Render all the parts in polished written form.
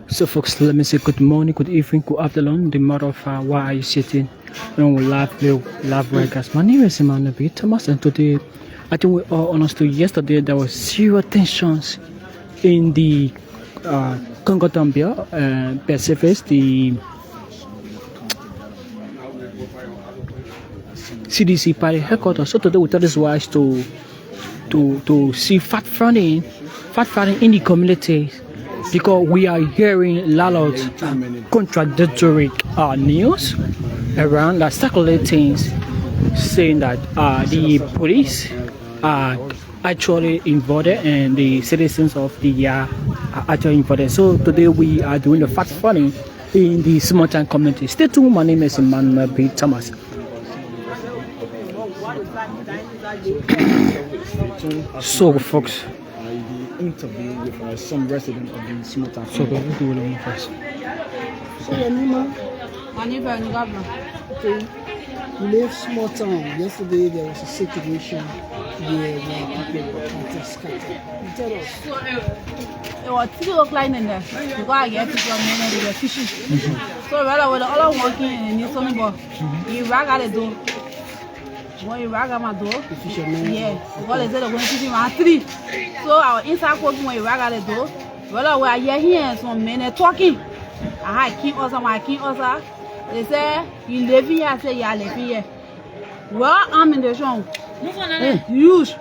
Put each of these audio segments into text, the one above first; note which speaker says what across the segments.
Speaker 1: So folks, let me say good morning, good evening, good afternoon. The matter of why are you sitting and we live broadcast. My name is MyLiberianPeople Thomas, and today I think we all understood yesterday there was zero tensions in the Congo Gambia Pacific, the CDC party headquarters. So today we tell this wise to see fact finding in the community, because we are hearing a lot of contradictory news around that circulating, saying that the police are actually involved and the citizens of the are actually involved. So today we are doing the fact finding in the small town community. Stay tuned. My name is MyLiberianPeople Thomas. So folks,
Speaker 2: interview with some resident of the small town.
Speaker 1: so we'll do it first.
Speaker 2: So your name?
Speaker 3: Okay. You live small town. Yesterday there was a situation where people were scattered. Tell us.
Speaker 4: It was 3 o'clock in there because I get people they were fishing. So rather with all working in the sunny ball, you rag at the door. When you rag at my door,
Speaker 3: The fishermen.
Speaker 4: yeah, because they said they're going to fishing around 3. So our inside working when you rag at the door. Well, we are here some men talking. I had king also, my king also. They say you live here, I say yeah, live here. Well, I'm in the show. Huge.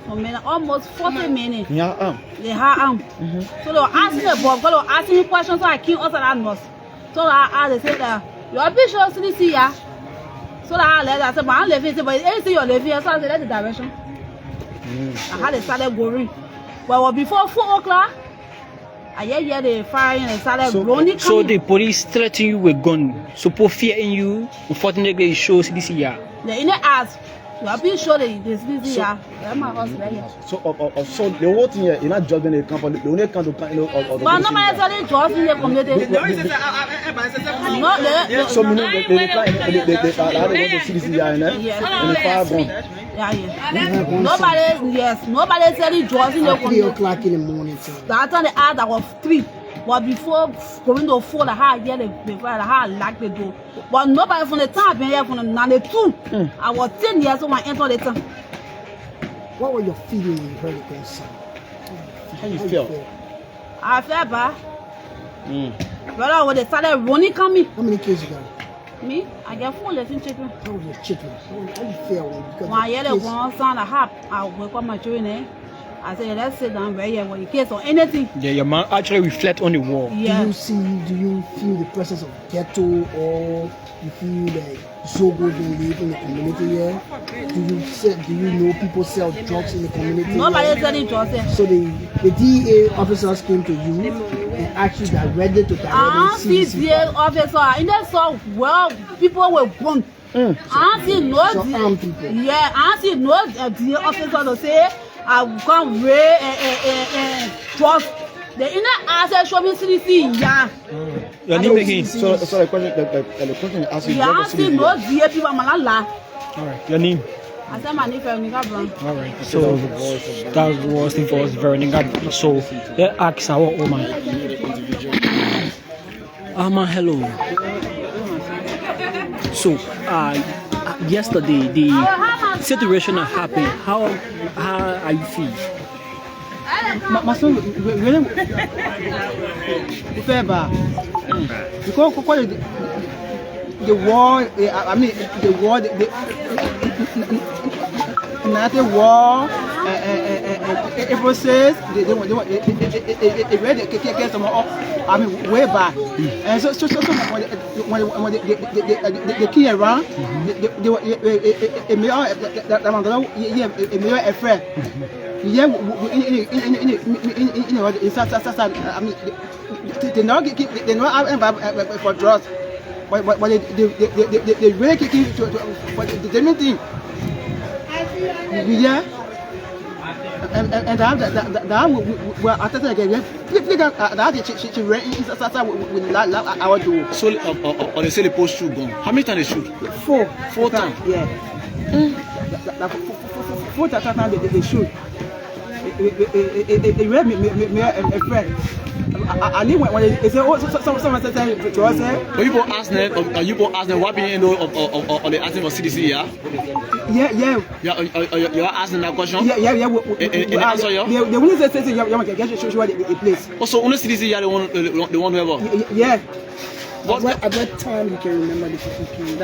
Speaker 4: Some men, almost 40 minutes.
Speaker 2: Yeah,
Speaker 4: They have So they were asking the boy, they were asking me questions, so I came also that must. So I they said that your bishop is here. So that I let I said, but I'm living here, but anything you're living here, so I said, that's the direction. I had to start going. But before 4 o'clock, I hear the firing and started running.
Speaker 1: So the police threaten you with gun, so put fear in you. Unfortunately, it shows this year.
Speaker 4: The inner ass. You have been sure that this is here. That's my husband.
Speaker 2: so the whole thing here, you're not judging the company, the only kind of
Speaker 4: But nobody actually jobs in the community.
Speaker 2: So you know they want to see this here, and the fire burn.
Speaker 4: Nobody said it jobs in the
Speaker 3: 3
Speaker 4: community.
Speaker 3: o'clock in the morning. Sir.
Speaker 4: That time they had that was 3. But before going to 4, the high yeah, the fire, the high like the door. But nobody from the time been here from the 92. I was 10 years old when I entered the town.
Speaker 3: What were your feelings when you heard the gunshot?
Speaker 2: How you feel?
Speaker 4: I felt bad. Brother, when they started running coming,
Speaker 3: How many kids you got?
Speaker 4: me, I get 4 living children.
Speaker 3: How was your children? How you feel
Speaker 4: When I hear the one sound a hap, I wake up my children. I said, let's sit down right here in case of anything.
Speaker 1: Yeah, your man actually reflect on the wall.
Speaker 4: Yeah.
Speaker 3: Do you feel the presence of ghetto, or you feel like Zogo don't live in the community here? Do you know people sell drugs in the community?
Speaker 4: Nobody
Speaker 3: here?
Speaker 4: said it was there.
Speaker 3: So the DEA officers came to you and actually directed to
Speaker 4: I
Speaker 3: direct
Speaker 4: see the officer in the so well people were born. I see no
Speaker 3: Some armed people.
Speaker 4: yeah, I see no the officer to say I come way trust the inner answer show me CDC yeah.
Speaker 1: Your name again?
Speaker 2: So the question is asking.
Speaker 4: Yeah, I see no the people malala.
Speaker 1: All right. Your name?
Speaker 4: I said my name Veronica Brown.
Speaker 1: All right. So that was the voice Veronica. So let's ask our woman. Hello. So yesterday the situation that happened. How are you feel?
Speaker 5: My son, really, fair bar. Because the war, I mean, the war, not the war, it process, they read I mean, way back. And so when the key around, they may all, a friend. Yeah, I mean, they not for drugs, but they really kick into the different thing. Yeah, and that well, after that again, she ran inside with our door.
Speaker 2: So on the say the post shoot gun. How many times they shoot?
Speaker 5: 4
Speaker 2: times.
Speaker 5: Yeah. 4 times they shoot. a friend. I need when they say, oh, someone said to us,
Speaker 2: But you both ask them what being or they asking for CDC, yeah? You're asking that question?
Speaker 5: Yeah.
Speaker 2: And answer you?
Speaker 5: They only say you want to get show a place.
Speaker 2: Also, only CDC, yeah, the one whoever.
Speaker 5: Yeah.
Speaker 3: At what time you can remember the PPP?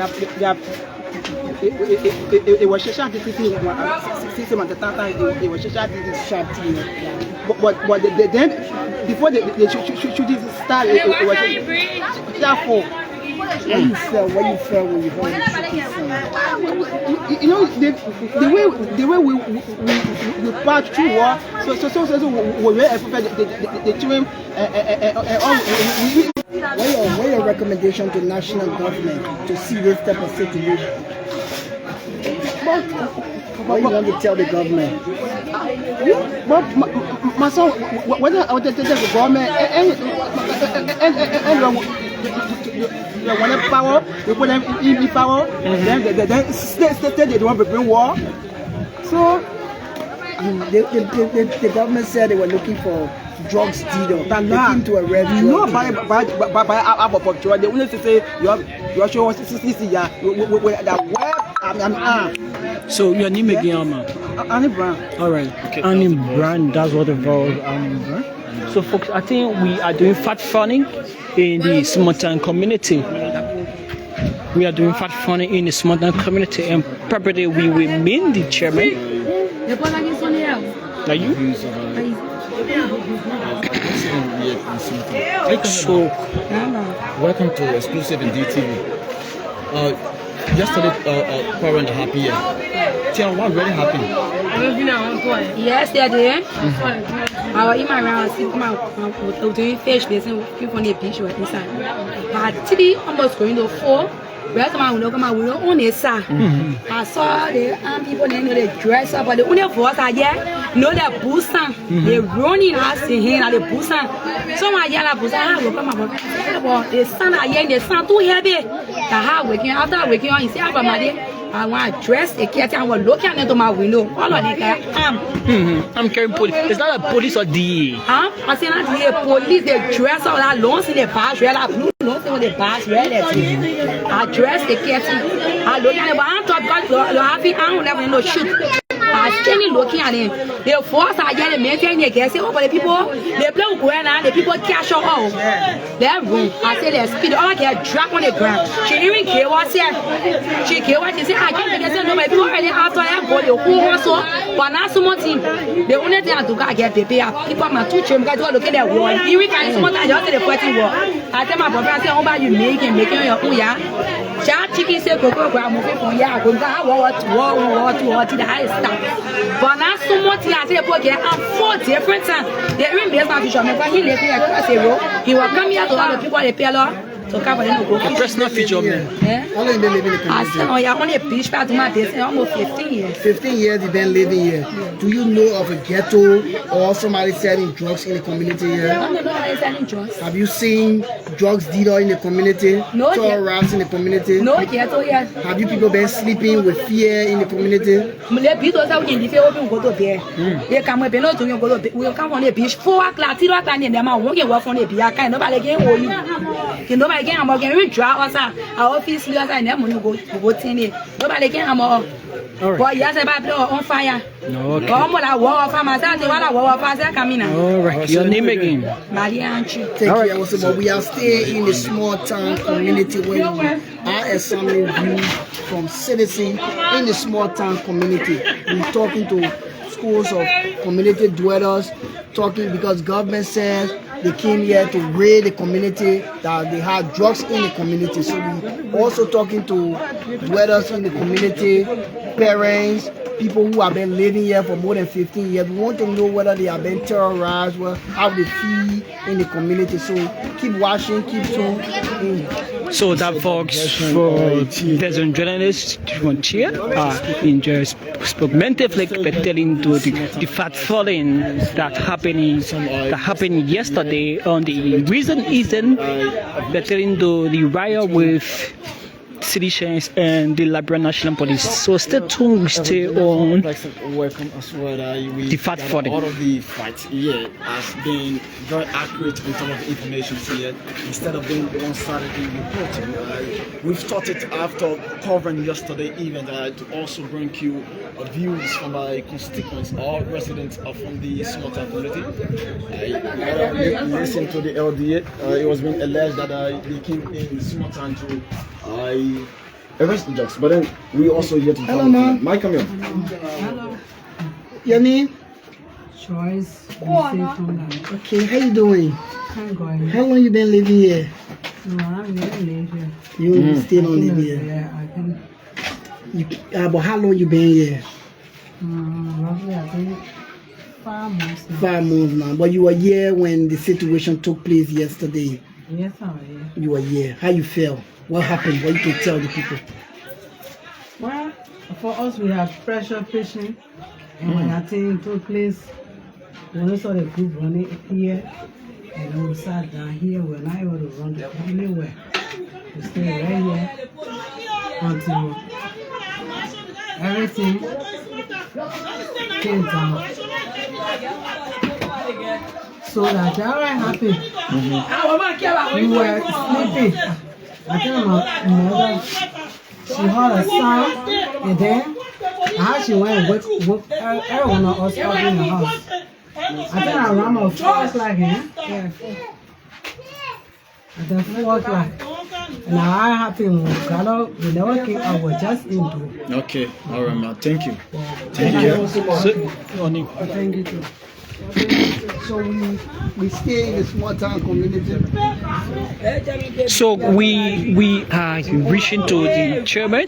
Speaker 5: It was Shasha system at the time. It was Shasha. But then before the shooting started, it was Shasha.
Speaker 3: What you felt when you heard the
Speaker 5: you know the way we passed through war, so we were the children
Speaker 3: what your recommendation to national government to see this type of situation? What you want to tell the government?
Speaker 5: But my son, whether I want to tell the government and when power, we put them in power, then state they don't want to bring war. So
Speaker 3: the government said they were looking for drugs dealer. They came to arrest drugs.
Speaker 5: No, by of drug. They only say you are showing 60 years. That web.
Speaker 1: So your name again,
Speaker 5: Annie Brown.
Speaker 1: all right, okay. Annie Brand, that's what involves Annie Brand. So folks, I think we are doing fat farming in the small town community. We are doing fat farming in the small town community, and probably we will meet the chairman. Are you? So,
Speaker 2: Welcome to Exclusive in DTV. Yesterday, parent happy. Tell what really happened.
Speaker 6: Yesterday, I was in my round, doing fish business, people on the beach were inside. But today, almost going to 4. We come on the side. I saw the people, they know they dress up, but the only for us are here, know the booster. They running us in here at the booster. Some are yellow booster, I will come up. The sun are here, the sun too heavy. The hard waking after waking on, you see, I want to dress a cat and we're looking into my window. All of the
Speaker 1: I'm carrying police. It's not a police or DE.
Speaker 6: I say not the police, they dress all that long in the past, red, blue, long in the past, red. I dress the cat. I look at the one top because you're happy, I don't never know shoot. I standing looking at him. The force I get to maintain the gas. Oh, but the people, they play going on, the people cash out all. That room, I say they speed, all I get drop on the ground. She even care what's here. She care what she say, I can't get no, but people already after that body, who also, but not so much. The only thing I do, I get paper. People, my 2 children, guys, look at that wall. Here we can, so much I just say the fighting war. I tell my brother, I say, oh, but you making your own, yeah. Chat chicken say, go, I'm moving from here. Go, war to the highest stuff. But not so much I say, okay, I'm 4 different times. The even best man feature, he left me across the road. He will come here to all the people they pay a lot. So cover them to go.
Speaker 1: A personal feature, man.
Speaker 3: How long they live in the community?
Speaker 6: I said, oh, you're only a beach part of my business, almost 15 years.
Speaker 3: 15 years you've been living here. Do you know of a ghetto or somebody selling drugs in the community here?
Speaker 6: I don't know nobody selling drugs.
Speaker 3: Have you seen drugs dealer in the community?
Speaker 6: No,
Speaker 3: Tour rats in the community?
Speaker 6: No ghetto here.
Speaker 3: Have you people been sleeping with fear in the community?
Speaker 6: The people that we can go to there. They come with no to go to we come from the beach 4 o'clock, 3 o'clock, and them won't get work from the beach. Nobody can hold you. Nobody can draw us our office leaders and them go to it. Nobody can have but yes, about on fire.
Speaker 1: No, okay.
Speaker 6: All
Speaker 1: right. Your name again?
Speaker 6: MyLiberianPeople.
Speaker 3: Thank you. But we are still in the small town community where we are examining views from citizens in the small town community. We're talking to schools of community dwellers, talking because government says they came here to raid the community, that they had drugs in the community. So we also talking to dwellers in the community, parents, people who have been living here for more than 15 years. We want to know whether they have been terrorized, how they feel in the community. So keep watching, keep tuned.
Speaker 1: So that folks for there's a journalist from here in just spoke mentally telling to the fat falling that happened yesterday on the reason isn't they're telling to the riot with citizens and the Liberian National Police. So stay tuned, we stay on
Speaker 2: Welcome as well.
Speaker 1: the fight for
Speaker 2: all
Speaker 1: them.
Speaker 2: of the fights here has been very accurate in terms of the information here. Instead of being one-sided in reporting, we've thought it after covering yesterday event to also bring you views from my constituents or residents from the small town community. Listen to the LDA. It was being alleged that they came in small town to arrest the drugs, but then we also here to
Speaker 3: Hello, ma'am.
Speaker 2: Mike, come here.
Speaker 6: Hello.
Speaker 3: Your name?
Speaker 6: Choice.
Speaker 3: Okay, how you doing?
Speaker 6: I'm going.
Speaker 3: How long you been living here?
Speaker 6: No, I'm going to live here.
Speaker 3: You still don't live here?
Speaker 6: Yeah, I can.
Speaker 3: But how long you been here?
Speaker 6: Roughly, I think 5 months now.
Speaker 3: 5 months now. But you were here when the situation took place yesterday.
Speaker 6: Yes, I'm here.
Speaker 3: You were here. How you felt? What happened? What you can tell the people?
Speaker 6: Well, for us, we have pressure patient. And when that thing took place, when we saw the group running here, and then we sat down here, we're not able to run anywhere. We stayed right here until everything came down. So that Jara happened. We were sleeping. I think my mother, she heard a sound, and then how she went and woke everyone of us up in the house. I think around 4 o'clock, yeah? Yeah, 4. And then 4 o'clock. Now I happened when we got up, we never came out, we're just into it.
Speaker 2: Okay, all right, man. Thank you.
Speaker 3: Thank you.
Speaker 6: Thank you too.
Speaker 3: So we stay in a small town community.
Speaker 1: So we are reaching to the chairman.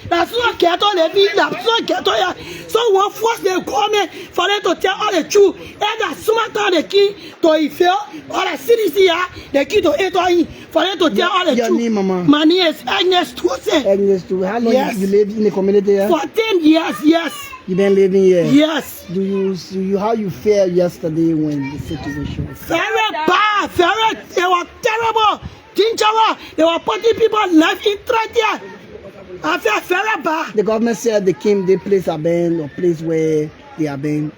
Speaker 3: That's not get on the beat, that's not get on. So one force they come for them to tell all the truth. And that's Sumata the key to Ifeo, all the cities here, the key to Etoy, for them to tell all the truth. Your name, Mama? My name is Agnes Tuose. Agnes Tuose. How long you live in the community here? For 10 years, yes. You been living here? Yes. Do you how you felt yesterday when the situation was very bad, they were terrible. Ginger, they were putting people life in threat here. I feel very bad. The government said they place a ban or place where they have been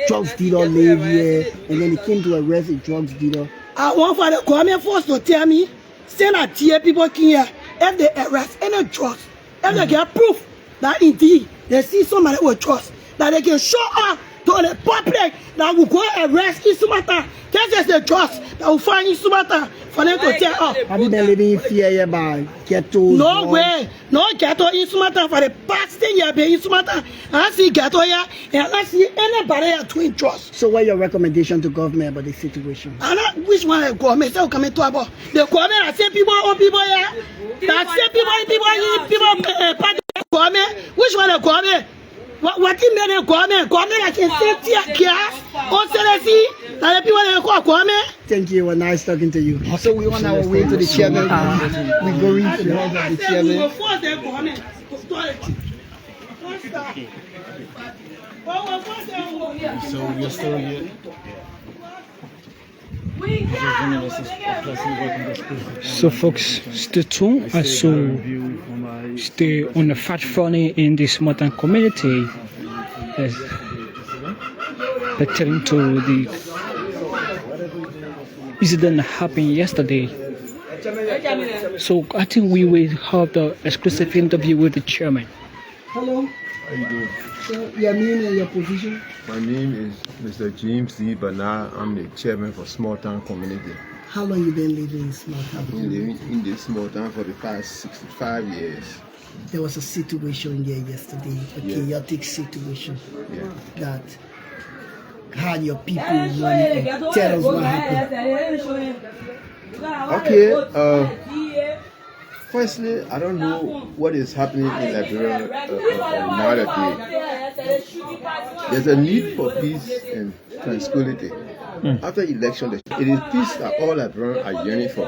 Speaker 3: drugs dealer live here, and then they came to arrest a drugs dealer. I want for the government force to tell me, send a tier people here, if they arrest any drugs, if they get proof that indeed they see somebody with drugs, that they can show up to the public that will go arrest Isumata. This is the drugs that will find Isumata for them to tell us. Have you been living in fear here by ghetto? No way. No ghetto in Sumata for the past 10 years in Sumata. I see ghetto here and I see anybody here doing drugs. So what your recommendation to government about the situation? Which one the government say coming to about? The government that say people or people here? That say people government? Which one the government? What you mean government? Government that can say tear gas or Celesi? That the people that call government? Thank you. It was nice talking to you. So we on our way to the chairman. We go reach the house of the chairman.
Speaker 2: So we're still here.
Speaker 1: So folks, stay tuned and so stay on the fight front in this modern community. As pertaining to the incident that happened yesterday. So I think we will have the exclusive interview with the chairman.
Speaker 3: Hello.
Speaker 7: How you doing?
Speaker 3: So your name and your position?
Speaker 7: My name is Mr. James D. Bernard. I'm the chairman for Small Town Community.
Speaker 3: How long you been living in small town?
Speaker 7: I've been living in this small town for the past 65 years.
Speaker 3: There was a situation here yesterday, a chaotic situation that had your people running. Tell us what happened.
Speaker 7: Okay, firstly, I don't know what is happening in Liberia nowadays. There's a need for peace and tranquility. After election, it is peace that all Liberians are yearning for.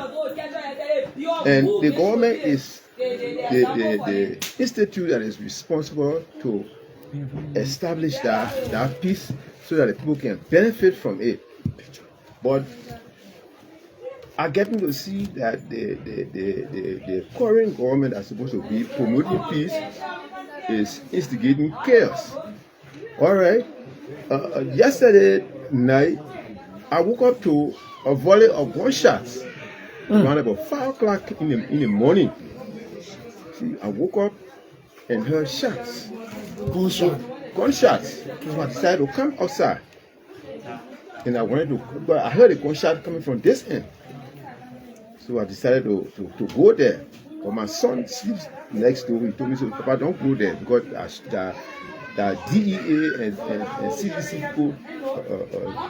Speaker 7: And the government is the institute that is responsible to establish that peace so that the people can benefit from it. But are getting to see that the current government that's supposed to be promoting peace is instigating chaos. All right. Yesterday night, I woke up to a volley of gunshots around about 5 o'clock in the morning. See, I woke up and heard shots. Gunshots. So I decided to come outside. And I wanted to, but I heard a gunshot coming from this end. So I decided to go there. But my son sleeps next door. He told me, so Papa, don't go there because the DEA and CDC people,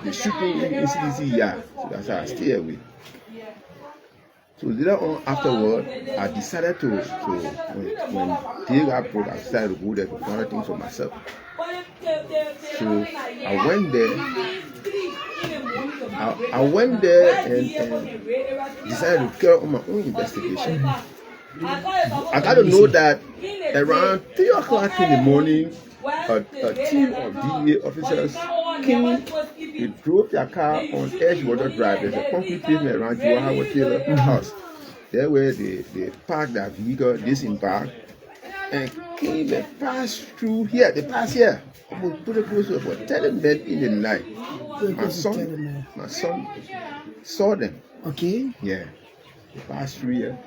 Speaker 7: they shooting in CDC yard. So that's why I stay away. So later on afterward, I decided to when day got broke, I decided to go there to find things for myself. So I went there. I went there and decided to carry on my own investigation. I got to know that around 3 o'clock in the morning, a team of DEA officers came. They drove their car on Edgewater Drive. There's a concrete pavement around Joe Taylor's house. There where they parked their vehicle, disembarked, and came and passed through here. They passed here. Almost pretty close to about 10 men in the night. My son saw them.
Speaker 3: Okay.
Speaker 7: Yeah. They passed through here.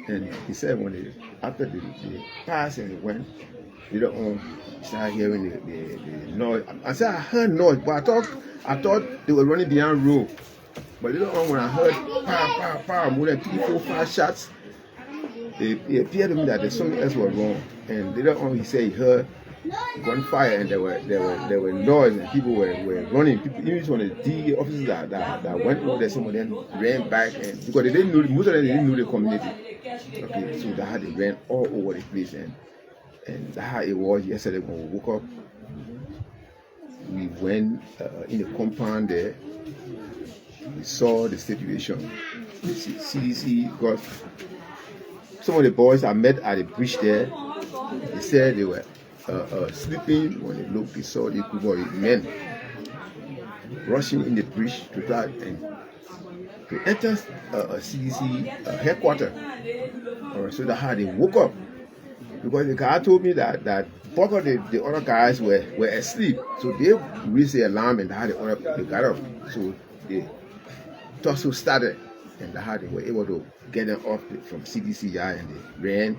Speaker 7: And he said after they passed and they went, later on, started hearing the noise. I said I heard noise, but I thought they were running behind road. But later on, when I heard pow, more than 3, 4, 5 shots, it appeared to me that there's something else was wrong. And later on, he said he heard gunfire and there were noise and people were running. Even some of the DEA officers that went over there, some of them ran back, and because they didn't know, most of them didn't know the community. Okay, so that's how they ran all over the place, and that's how it was yesterday when we woke up. We went in the compound there. We saw the situation. The CDC got some of the boys I met at the bridge there. They said they were sleeping. When they looked, they saw the group of men rushing in the bridge to try and to enter a CDC headquarters. So that's how they woke up. Because the guy told me that both of the other guys were asleep. So they raised the alarm and that's how they got up. So the tussle started, and that's how they were able to get them off from CDC yard, and they ran.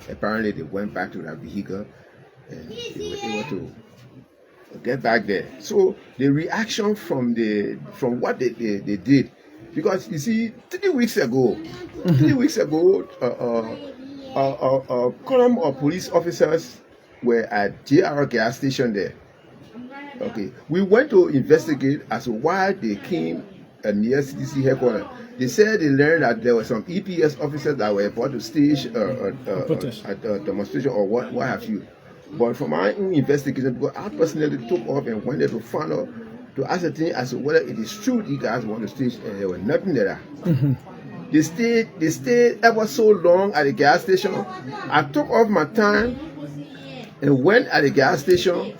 Speaker 7: Apparently they went back to their vehicle and they were able to get back there. So the reaction from what they did, because you see, 3 weeks ago, a column of police officers were at JR gas station there. Okay, we went to investigate as to why they came near CDC headquarters. They said they learned that there were some EPS officers that were about to stage a demonstration or what have you. But from my own investigation, because I personally took off and went there to find out, to ascertain as to whether it is true these guys want to stage, and there was nothing there. They stayed ever so long at the gas station. I took off my time and went at the gas station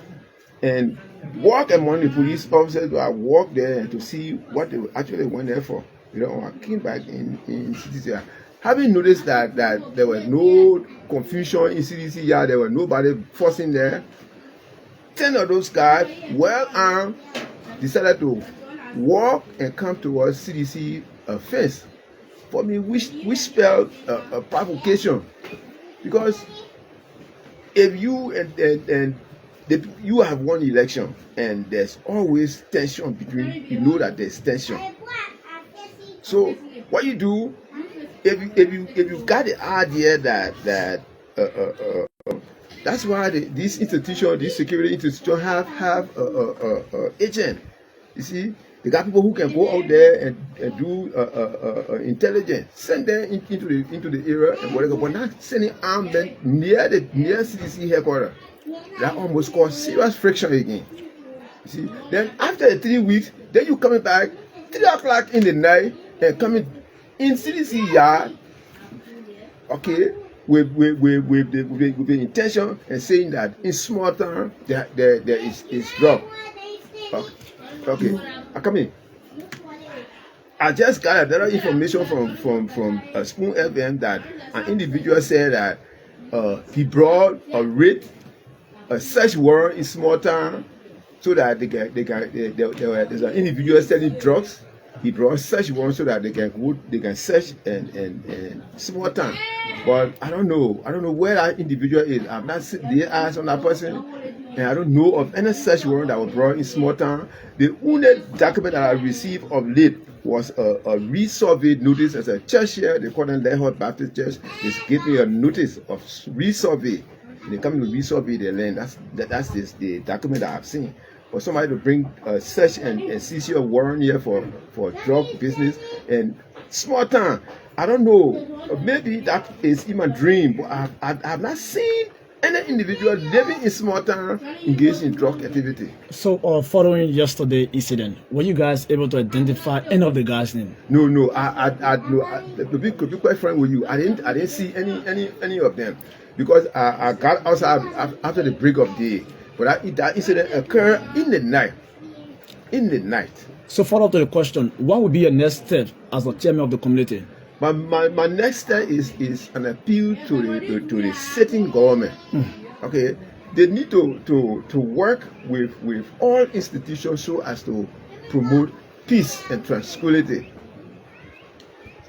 Speaker 7: and walked among the police officers. I walked there to see what they actually went there for. You know, I came back in CDC. Having noticed that there was no confusion in CDC yard, there was nobody forcing there. 10 of those guys, well armed, decided to walk and come towards CDC fence. For me, which spelled a provocation, because if you you have one election and there's always tension between, you know that there's tension. So what you do, if you got the idea that that's why these institutions, these security institutions have agent. You see, they got people who can go out there and do intelligence, send them into the area and whatever, but not sending armed men near CDC headquarters. That almost caused serious friction again. You see, then after the 3 weeks, then you coming back 3 o'clock in the night and coming in CDC yard, okay, with the intention and saying that in small town there is drug. Okay, I come in. I just got another information from Spoon FM that an individual said that he brought a search warrant in small town so that there's an individual selling drugs. He brought search warrant so that they can search and small town. But I don't know where that individual is. I've not seen the eyes on that person, and I don't know of any search warrant that was brought in small town. The only document that I received of late was a resurvey notice as a church here. They call them Lehot Baptist Church. They gave me a notice of resurvey. They come to resurvey their land. That's the document that I've seen. For somebody to bring a search and seizure warrant here for drug business and small town, I don't know. Maybe that is in my dream, but I have not seen any individual living in small town engaged in drug activity.
Speaker 2: So, following yesterday incident, were you guys able to identify any of the guys' name?
Speaker 7: No. To be quite frank with you, I didn't see any of them because I got outside after the break of day. But that incident occurred in the night.
Speaker 2: So, follow up to the question: what would be your next step as the chairman of the community?
Speaker 7: My next step is an appeal to the sitting government. Okay, they need to work with all institutions so as to promote peace and tranquility.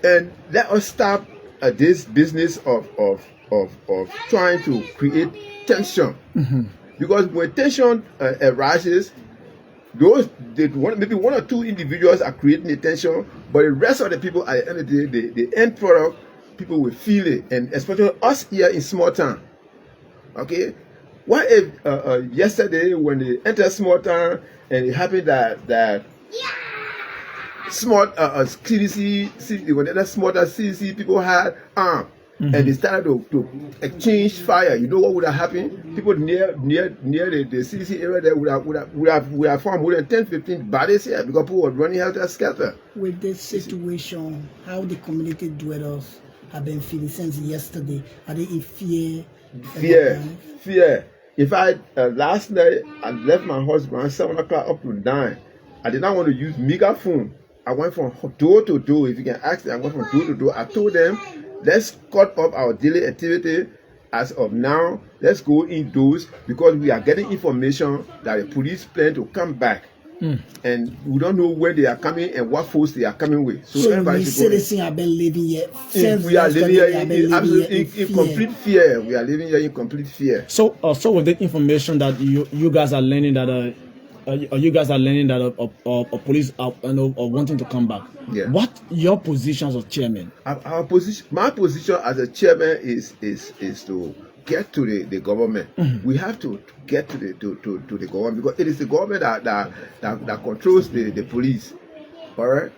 Speaker 7: And let us stop this business of trying to create tension. Because when tension arises, maybe one or two individuals are creating the tension, but the rest of the people at the end of the day, the end product, people will feel it, and especially us here in small town. Okay, what if yesterday when they entered small town and it happened that small CDC when the small town CDC people had arms. And they started to exchange fire. You know what would have happened? People near the CDC area there would have found more than 10-15 bodies here because people were running helter skelter.
Speaker 3: With this situation, how the community dwellers have been feeling since yesterday? Are they in fear?
Speaker 7: Fear. In fact, last night I left my house around 7 o'clock up to 9. I did not want to use megaphone. I went from door to door. If you can ask them, I went from door to door. I told them, let's cut off our daily activity as of now. Let's go indoors because we are getting information that the police plan to come back. And we don't know where they are coming and what force they are coming with. So everybody
Speaker 3: the citizens have been living here.
Speaker 7: We are living here in complete fear. We are living here in complete fear.
Speaker 2: So with the information that you guys are learning that police are wanting to come back.
Speaker 7: Yeah.
Speaker 2: What your position as a chairman?
Speaker 7: My position as a chairman is to get to the government. We have to get to the government because it is the government that controls the police. All right.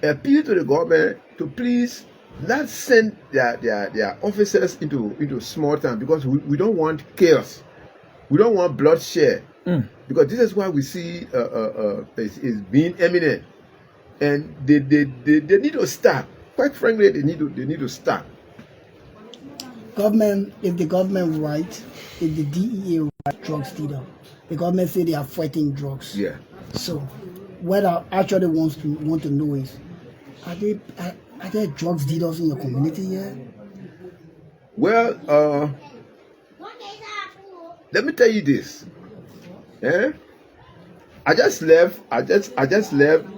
Speaker 7: Appeal to the government to please not send their officers into small town because we don't want chaos. We don't want bloodshed. Because this is why we see is being eminent, and they need to stop. Quite frankly, they need to stop.
Speaker 3: Government, if the government right, if the DEA right, drugs dealer, the government say they are fighting drugs.
Speaker 7: Yeah.
Speaker 3: So, what I actually want to know is, are there drugs dealers in your community here?
Speaker 7: Well, let me tell you this. I just left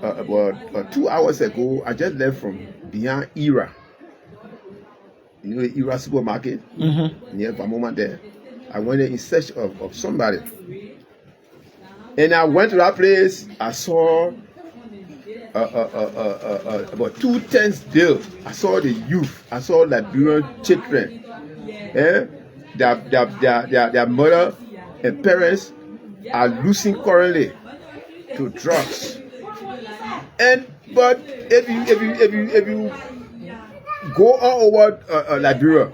Speaker 7: about 2 hours ago. I just left from beyond Era. You know the Era supermarket near Vamoma there. I went there in search of somebody. And I went to that place. I saw about 2 tents deal. I saw the youth. I saw Liberian children. Their mother and parents are losing currently to drugs. But if you go all over Liberia,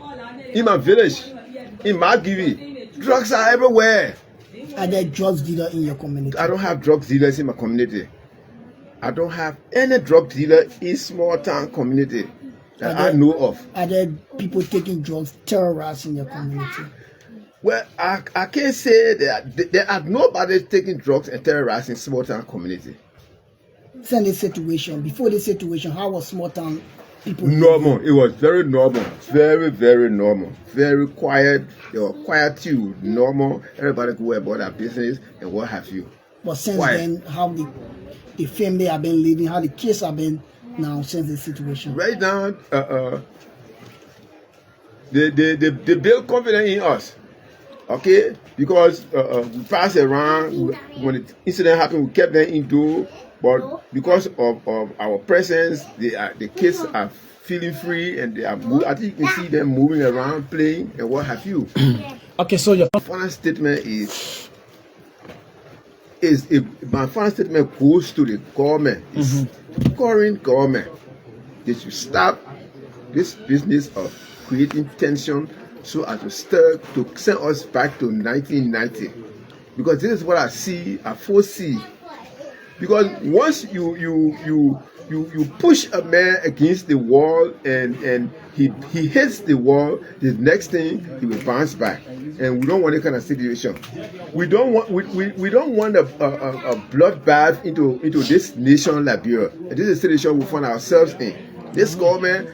Speaker 7: in my village, in Margivi, drugs are everywhere.
Speaker 3: Are there drugs dealers in your community?
Speaker 7: I don't have drug dealers in my community. I don't have any drug dealer in small town community that I know of.
Speaker 3: Are there people taking drugs, terrorizing your community?
Speaker 7: Well, I can't say that there are nobody taking drugs and terrorizing small town community.
Speaker 3: since this situation, before this situation, how was small town people?
Speaker 7: Normal. It was very normal. Very, very normal. Very quiet. They were quiet too. Normal. Everybody could go about their business and what have you.
Speaker 3: But since
Speaker 7: quiet.
Speaker 3: then, how the family have been living, how the kids have been now since the situation?
Speaker 7: Right now, they build confidence in us. Okay? Because we pass around, when the incident happened, we kept them indoors. But because of our presence, the kids are feeling free and they are I think you can see them moving around, playing and what have you.
Speaker 2: Okay, so your
Speaker 7: Final statement my final statement goes to the government. It's current government. They should stop this business of creating tension so as to send us back to 1990. Because this is what I foresee. Because once you push a man against the wall and he hits the wall, the next thing he will bounce back, and we don't want that kind of situation. We don't want a bloodbath into this nation, Liberia. And this is a situation we find ourselves in. This government,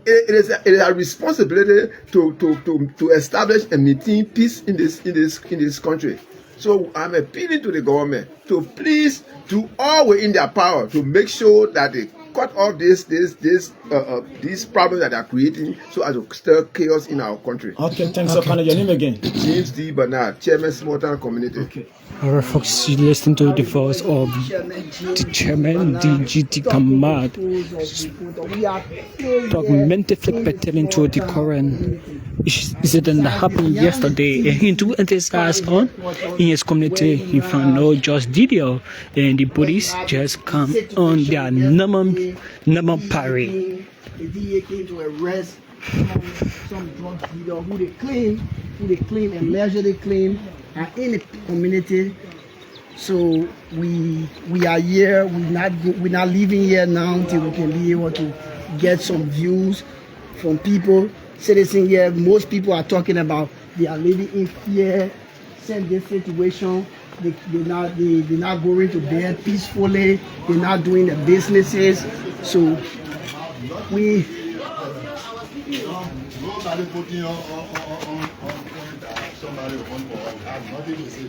Speaker 7: it is a responsibility to establish and maintain peace in this country. So I'm appealing to the government to please do all within their power to make sure that they cut off these problems that they are creating so as to stir chaos in our country.
Speaker 2: okay, thanks for your name again.
Speaker 7: James D. Bernard, Chairman, Small Town Community.
Speaker 2: Okay.
Speaker 1: Alright, folks, you listen to the voice of the chairman, DGT Kamad, documented pertaining to the current incident that happened yesterday. And he do emphasize on in his community, he found no just video, and the police just come on their number parade.
Speaker 3: The DA came to arrest some drug dealer who they claim and allegedly claim are in the community. So we are here. We're not leaving here now until we can be able to get some views from people, citizens here. Most people are talking about they are living in fear since this situation. They're not going to bed peacefully. They're not doing their businesses. So we.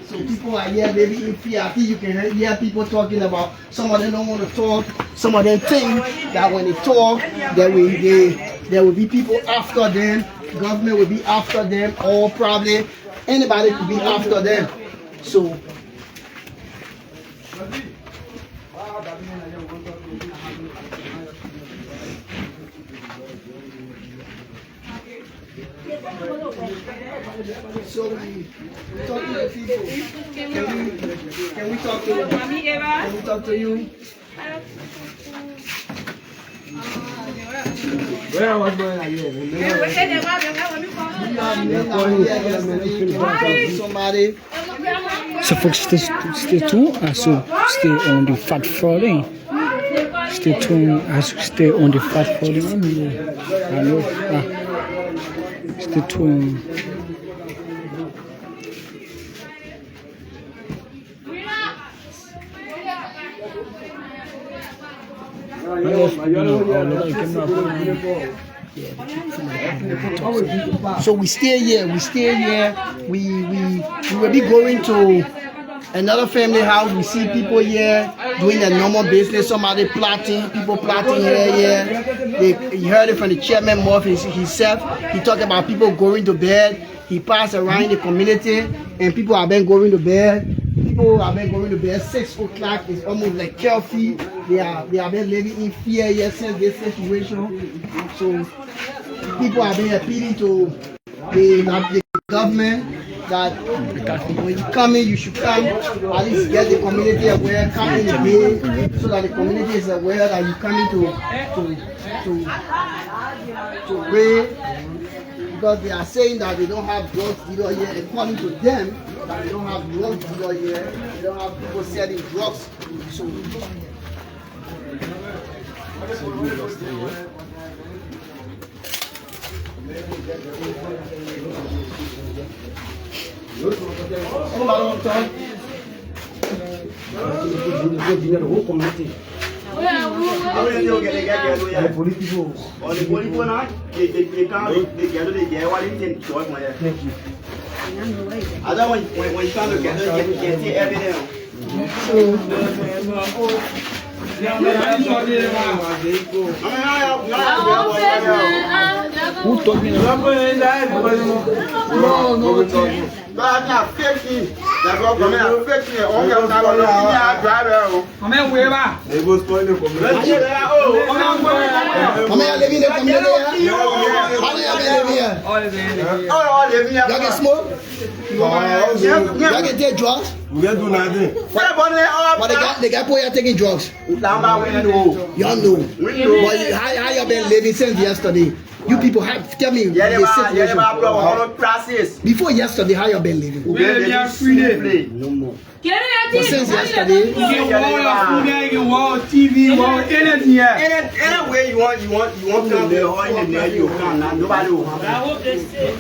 Speaker 3: So people are here living in fear. I think you can hear people talking about some of them don't want to talk. Some of them think that when they talk, there will be people after them. Government will be after them, or probably anybody could be after them. So. So we talking to people. Can we talk to you? Can we talk to you? Where was going on here? Somebody.
Speaker 1: So folks, stay tuned as we stay on the fat falling. Stay tuned as we stay on the fat falling. Stay tuned.
Speaker 3: So we stay here. We will be going to another family house. We see people here doing their normal business. Somebody people plotting here. You heard it from the chairman mouth himself. He talked about people going to bed. He passed around the community and people have been going to bed. People have been going to bed 6 o'clock. It's almost like curfew. They have been living in fear here since this situation. So people have been appealing to the government that when you come in, you should come at least get the community aware, come in the day so that the community is aware that you're coming to raid. Because they are saying that they don't have drugs dealer here. According to them, that they don't have drugs dealer here. They don't have people selling drugs. So somebody want to talk?
Speaker 5: The whole community.
Speaker 8: I don't want when you come together, you can see evidence.
Speaker 1: Who told me?
Speaker 8: No. But I'm faking. That's what I'm faking. All your driver.
Speaker 5: I'm a waiver.
Speaker 8: They go spoil the community.
Speaker 3: Comment you living in the community? How you living here?
Speaker 8: All living here.
Speaker 3: You get smoke? You get take drugs?
Speaker 8: We don't do nothing.
Speaker 3: But the guy put you taking drugs. You don't know. But how you been living since yesterday? You people, tell me the situation. Before yesterday, how you been living?
Speaker 8: No more.
Speaker 3: But since yesterday,
Speaker 5: You can wall TV, wall anything here.
Speaker 8: Any way you want to come there or in the you come now. Nobody will come. I hope they stay.